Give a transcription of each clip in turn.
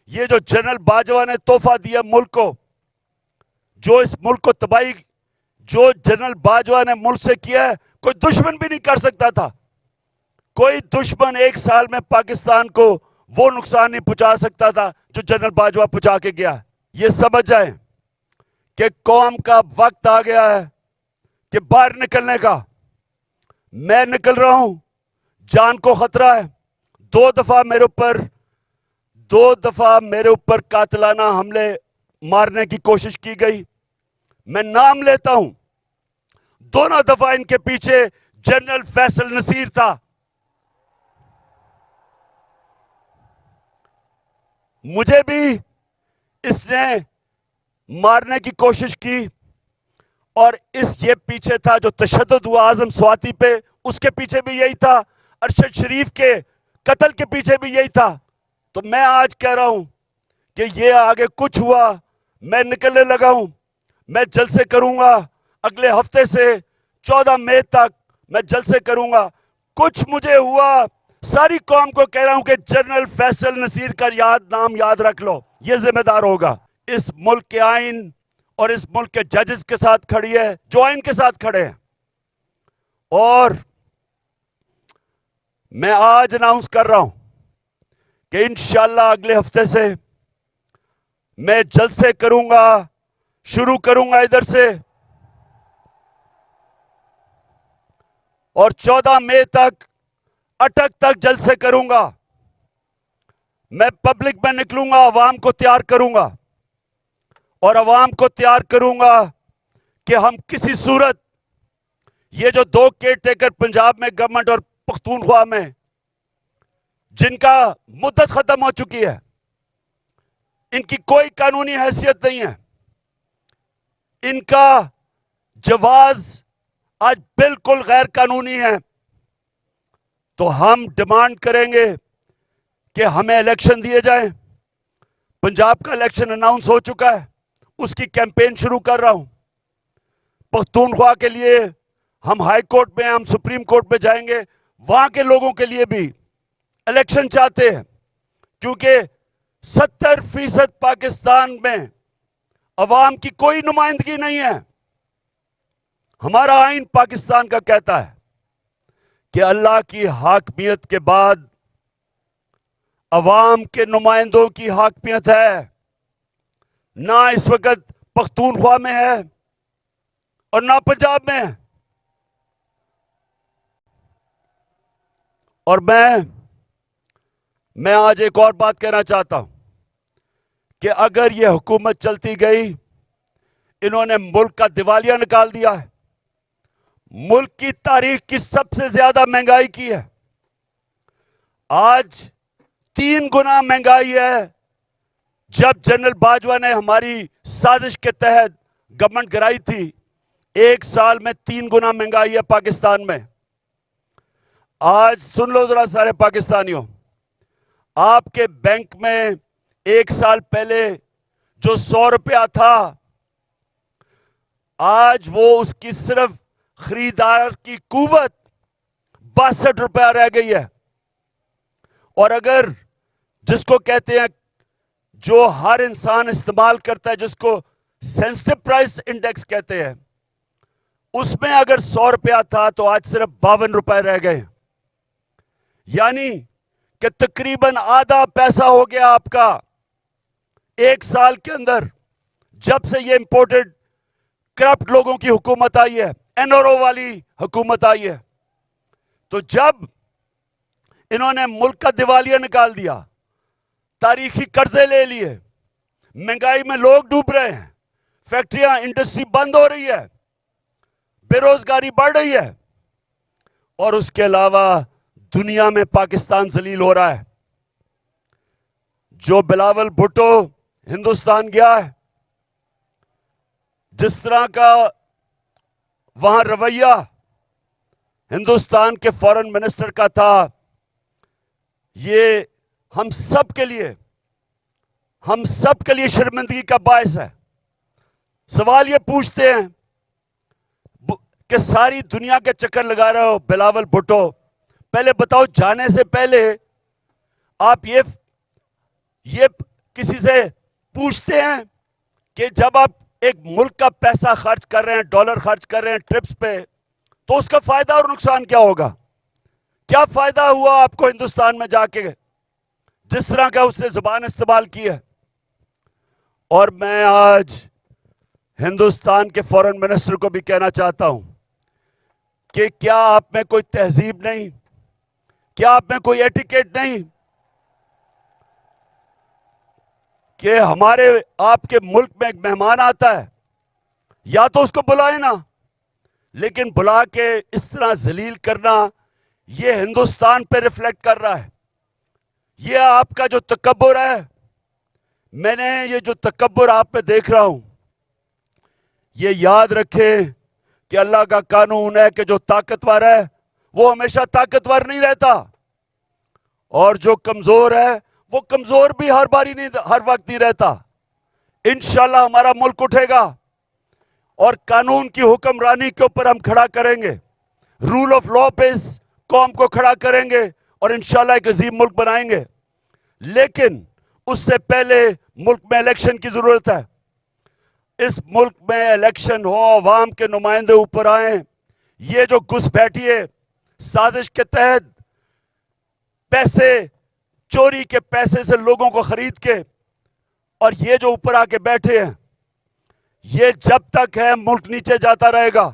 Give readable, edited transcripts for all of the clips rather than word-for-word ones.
یہ جو جنرل باجوہ نے تحفہ دیا ملک کو، جو اس ملک کو تباہی، جو جنرل باجوہ نے ملک سے کیا ہے، کوئی دشمن بھی نہیں کر سکتا تھا. کوئی دشمن ایک سال میں پاکستان کو وہ نقصان نہیں پہنچا سکتا تھا جو جنرل باجوہ پہنچا کے گیا. یہ سمجھ جائیں کہ قوم کا وقت آ گیا ہے کہ باہر نکلنے کا. میں نکل رہا ہوں، جان کو خطرہ ہے. دو دفعہ میرے اوپر قاتلانہ حملے مارنے کی کوشش کی گئی. میں نام لیتا ہوں، دونوں دفعہ ان کے پیچھے جنرل فیصل نصیر تھا. مجھے بھی اس نے مارنے کی کوشش کی، اور یہ پیچھے تھا جو تشدد ہوا اعظم سواتی پہ، اس کے پیچھے بھی یہی تھا. ارشد شریف کے قتل کے پیچھے بھی یہی تھا. تو میں آج کہہ رہا ہوں کہ یہ آگے کچھ ہوا، میں نکلنے لگا ہوں. میں جلسے کروں گا اگلے ہفتے سے 14 مئی تک، میں جلسے کروں گا. کچھ مجھے ہوا، ساری قوم کو کہہ رہا ہوں کہ جنرل فیصل نصیر کا نام یاد رکھ لو، یہ ذمہ دار ہوگا. اس ملک کے آئین اور اس ملک کے ججز کے ساتھ کھڑی ہے، جو آئین کے ساتھ کھڑے ہیں. اور میں آج اناؤنس کر رہا ہوں کہ انشاءاللہ اگلے ہفتے سے میں جلسے کروں گا، شروع کروں گا ادھر سے، اور 14 مئی تک اٹک تک جلسے کروں گا. میں پبلک میں نکلوں گا، عوام کو تیار کروں گا، اور عوام کو تیار کروں گا کہ ہم کسی صورت یہ جو 2 کیئر ٹیکر پنجاب میں گورنمنٹ اور پختونخوا میں جن کا مدت ختم ہو چکی ہے، ان کی کوئی قانونی حیثیت نہیں ہے، ان کا جواز آج بالکل غیر قانونی ہے. تو ہم ڈیمانڈ کریں گے کہ ہمیں الیکشن دیے جائیں. پنجاب کا الیکشن اناؤنس ہو چکا ہے، اس کی کیمپین شروع کر رہا ہوں. پختونخوا کے لیے ہم ہائی کورٹ میں، ہم سپریم کورٹ میں جائیں گے. وہاں کے لوگوں کے لیے بھی الیکشن چاہتے ہیں، کیونکہ 70% پاکستان میں عوام کی کوئی نمائندگی نہیں ہے. ہمارا آئین پاکستان کا کہتا ہے کہ اللہ کی حاکمیت کے بعد عوام کے نمائندوں کی حاکمیت ہے. نہ اس وقت پختونخوا میں ہے اور نہ پنجاب میں ہے. اور میں آج ایک اور بات کہنا چاہتا ہوں کہ اگر یہ حکومت چلتی گئی، انہوں نے ملک کا دیوالیہ نکال دیا ہے، ملک کی تاریخ کی سب سے زیادہ مہنگائی کی ہے. آج 3 گنا مہنگائی ہے. جب جنرل باجوہ نے ہماری سازش کے تحت گورنمنٹ گرائی تھی، 1 سال میں 3 گنا مہنگائی ہے پاکستان میں. آج سن لو ذرا سارے پاکستانیوں، آپ کے بینک میں 1 سال پہلے جو 100 روپیہ تھا، آج وہ اس کی صرف خریدار کی قوت 62 روپیہ رہ گئی ہے. اور اگر جس کو کہتے ہیں، جو ہر انسان استعمال کرتا ہے، جس کو سینسٹیو پرائس انڈیکس کہتے ہیں، اس میں اگر 100 روپیہ تھا تو آج صرف 52 روپے رہ گئے. یعنی کہ تقریباً آدھا پیسہ ہو گیا آپ کا 1 سال کے اندر، جب سے یہ امپورٹڈ کرپٹ لوگوں کی حکومت آئی ہے، این آر او والی حکومت آئی ہے. تو جب انہوں نے ملک کا دیوالیہ نکال دیا، تاریخی قرضے لے لیے، مہنگائی میں لوگ ڈوب رہے ہیں، فیکٹریاں، انڈسٹری بند ہو رہی ہے، بے روزگاری بڑھ رہی ہے، اور اس کے علاوہ دنیا میں پاکستان ذلیل ہو رہا ہے. جو بلاول بھٹو ہندوستان گیا ہے، جس طرح کا وہاں رویہ ہندوستان کے فارن منسٹر کا تھا، یہ ہم سب کے لیے شرمندگی کا باعث ہے. سوال یہ پوچھتے ہیں کہ ساری دنیا کے چکر لگا رہے ہو بلاول بھٹو، پہلے بتاؤ جانے سے پہلے آپ یہ کسی سے پوچھتے ہیں کہ جب آپ ایک ملک کا پیسہ خرچ کر رہے ہیں، ڈالر خرچ کر رہے ہیں ٹرپس پہ، تو اس کا فائدہ اور نقصان کیا ہوگا؟ کیا فائدہ ہوا آپ کو ہندوستان میں جا کے جس طرح کا اس نے زبان استعمال کی ہے؟ اور میں آج ہندوستان کے فورن منسٹر کو بھی کہنا چاہتا ہوں کہ کیا آپ میں کوئی تہذیب نہیں؟ کیا آپ میں کوئی ایٹیکیٹ نہیں کہ ہمارے آپ کے ملک میں ایک مہمان آتا ہے یا تو اس کو بلائیں نا، لیکن بلا کے اس طرح ذلیل کرنا یہ ہندوستان پہ ریفلیکٹ کر رہا ہے. یہ آپ کا جو تکبر ہے، میں نے یہ جو تکبر آپ میں دیکھ رہا ہوں، یہ یاد رکھیں کہ اللہ کا قانون ہے کہ جو طاقتور ہے وہ ہمیشہ طاقتور نہیں رہتا، اور جو کمزور ہے وہ کمزور بھی ہر باری نہیں، ہر وقت نہیں رہتا. انشاءاللہ ہمارا ملک اٹھے گا اور قانون کی حکمرانی کے اوپر ہم کھڑا کریں گے، رول آف لا پہ اس قوم کو کھڑا کریں گے اور انشاءاللہ ایک عظیم ملک بنائیں گے. لیکن اس سے پہلے ملک میں الیکشن کی ضرورت ہے. اس ملک میں الیکشن ہو، عوام کے نمائندے اوپر آئیں. یہ جو گھس بیٹھی ہے سازش کے تحت پیسے، چوری کے پیسے سے لوگوں کو خرید کے، اور یہ جو اوپر آ کے بیٹھے ہیں، یہ جب تک ہے ملک نیچے جاتا رہے گا.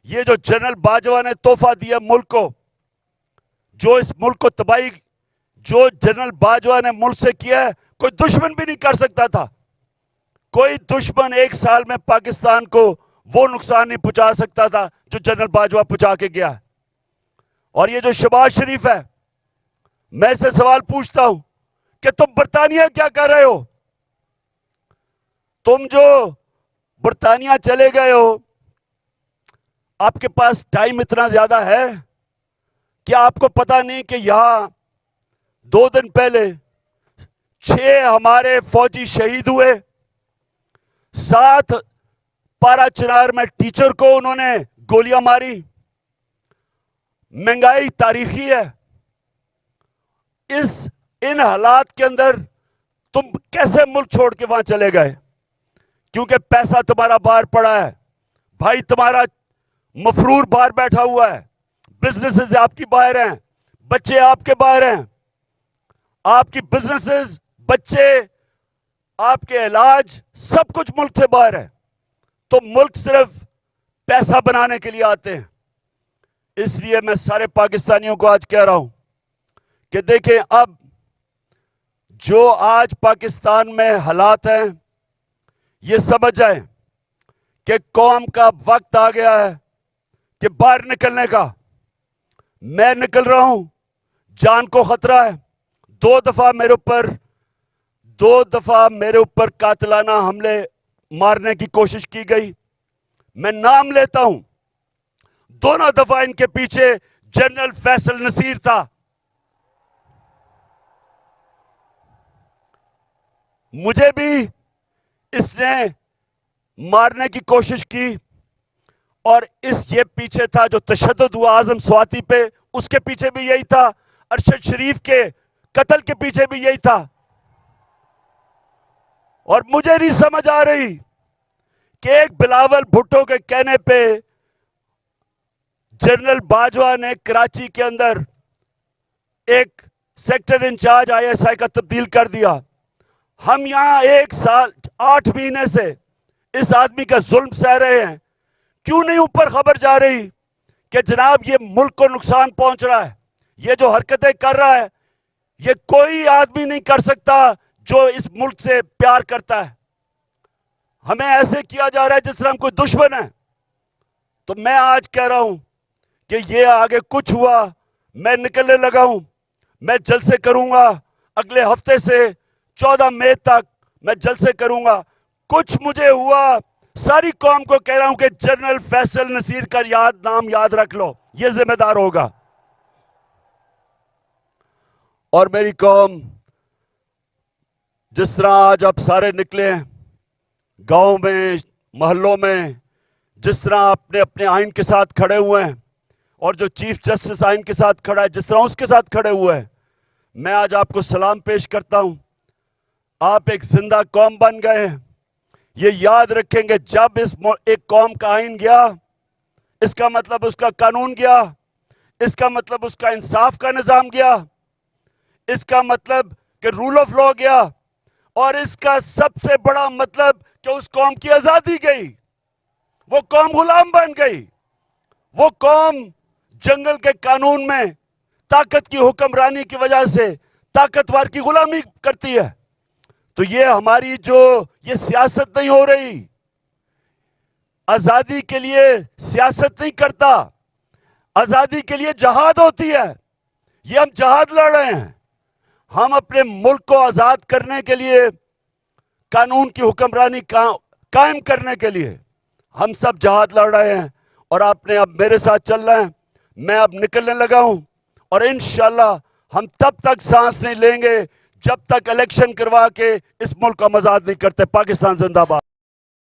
یہ جو جنرل باجوہ نے تحفہ دیا ملک کو، جو اس ملک کو تباہی، جو جنرل باجوہ نے ملک سے کیا ہے کوئی دشمن بھی نہیں کر سکتا تھا. کوئی دشمن ایک سال میں پاکستان کو وہ نقصان نہیں پہنچا سکتا تھا جو جنرل باجوہ پہنچا کے گیا. اور یہ جو شہباز شریف ہے، میں سے سوال پوچھتا ہوں کہ تم برطانیہ کیا کر رہے ہو؟ تم جو برطانیہ چلے گئے ہو، آپ کے پاس ٹائم اتنا زیادہ ہے؟ کیا آپ کو پتا نہیں کہ یہاں 2 دن پہلے 6 ہمارے فوجی شہید ہوئے، 7 پارا چنار میں ٹیچر کو انہوں نے گولیاں ماری. مہنگائی تاریخی ہے. ان حالات کے اندر تم کیسے ملک چھوڑ کے وہاں چلے گئے؟ کیونکہ پیسہ تمہارا باہر پڑا ہے، بھائی تمہارا مفرور باہر بیٹھا ہوا ہے، بزنسز آپ کی باہر ہیں، بچے آپ کے باہر ہیں. آپ کی بزنسز، بچے، آپ کے علاج، سب کچھ ملک سے باہر ہے. تو ملک صرف پیسہ بنانے کے لیے آتے ہیں. اس لیے میں سارے پاکستانیوں کو آج کہہ رہا ہوں کہ دیکھیں، اب جو آج پاکستان میں حالات ہیں، یہ سمجھ جائیں کہ قوم کا وقت آ گیا ہے کہ باہر نکلنے کا. میں نکل رہا ہوں، جان کو خطرہ ہے. 2 دفعہ میرے اوپر قاتلانہ حملے مارنے کی کوشش کی گئی. میں نام لیتا ہوں، دونوں دفعہ ان کے پیچھے جنرل فیصل نصیر تھا. مجھے بھی اس نے مارنے کی کوشش کی، اور یہ پیچھے تھا جو تشدد ہوا اعظم سواتی پہ، اس کے پیچھے بھی یہی تھا. ارشد شریف کے قتل کے پیچھے بھی یہی تھا. اور مجھے نہیں سمجھ آ رہی کہ ایک بلاول بھٹو کے کہنے پہ جنرل باجوہ نے کراچی کے اندر ایک سیکٹر انچارج ISI کا تبدیل کر دیا. ہم یہاں 1 سال 8 مہینے سے اس آدمی کا ظلم سہ رہے ہیں. کیوں نہیں اوپر خبر جا رہی کہ جناب یہ ملک کو نقصان پہنچ رہا ہے، یہ جو حرکتیں کر رہا ہے یہ کوئی آدمی نہیں کر سکتا جو اس ملک سے پیار کرتا ہے. ہمیں ایسے کیا جا رہا ہے جس طرح ہم کوئی دشمن ہے. تو میں آج کہہ رہا ہوں کہ یہ آگے کچھ ہوا، میں نکلنے لگا ہوں. میں جلسے کروں گا اگلے ہفتے سے 14 مئی تک، میں جلسے کروں گا. کچھ مجھے ہوا، ساری قوم کو کہہ رہا ہوں کہ جنرل فیصل نصیر کا نام یاد رکھ لو، یہ ذمہ دار ہوگا. اور میری قوم، جس طرح آج آپ سارے نکلے ہیں گاؤں میں، محلوں میں، جس طرح اپنے اپنے آئین کے ساتھ کھڑے ہوئے ہیں، اور جو چیف جسٹس آئین کے ساتھ کھڑا ہے جس طرح اس کے ساتھ کھڑے ہوئے ہیں، میں آج آپ کو سلام پیش کرتا ہوں. آپ ایک زندہ قوم بن گئے ہیں. یہ یاد رکھیں گے جب ایک قوم کا آئین گیا, اس کا مطلب اس کا قانون گیا, اس کا مطلب اس کا انصاف کا نظام گیا, اس کا مطلب کہ رول آف لا گیا, اور اس کا سب سے بڑا مطلب کہ اس قوم کی آزادی گئی. وہ قوم غلام بن گئی. وہ قوم جنگل کے قانون میں طاقت کی حکمرانی کی وجہ سے طاقتور کی غلامی کرتی ہے. تو یہ ہماری یہ سیاست نہیں ہو رہی. آزادی کے لیے سیاست نہیں کرتا, آزادی کے لیے جہاد ہوتی ہے. یہ ہم جہاد لڑ رہے ہیں. ہم اپنے ملک کو آزاد کرنے کے لیے, قانون کی حکمرانی قائم کرنے کے لیے ہم سب جہاد لڑ رہے ہیں. اور آپ نے اب میرے ساتھ چل رہے ہیں, میں اب نکلنے لگا ہوں, اور انشاءاللہ ہم تب تک سانس نہیں لیں گے جب تک الیکشن کروا کے اس ملک کو آزاد نہیں کرتے. پاکستان زندہ باد.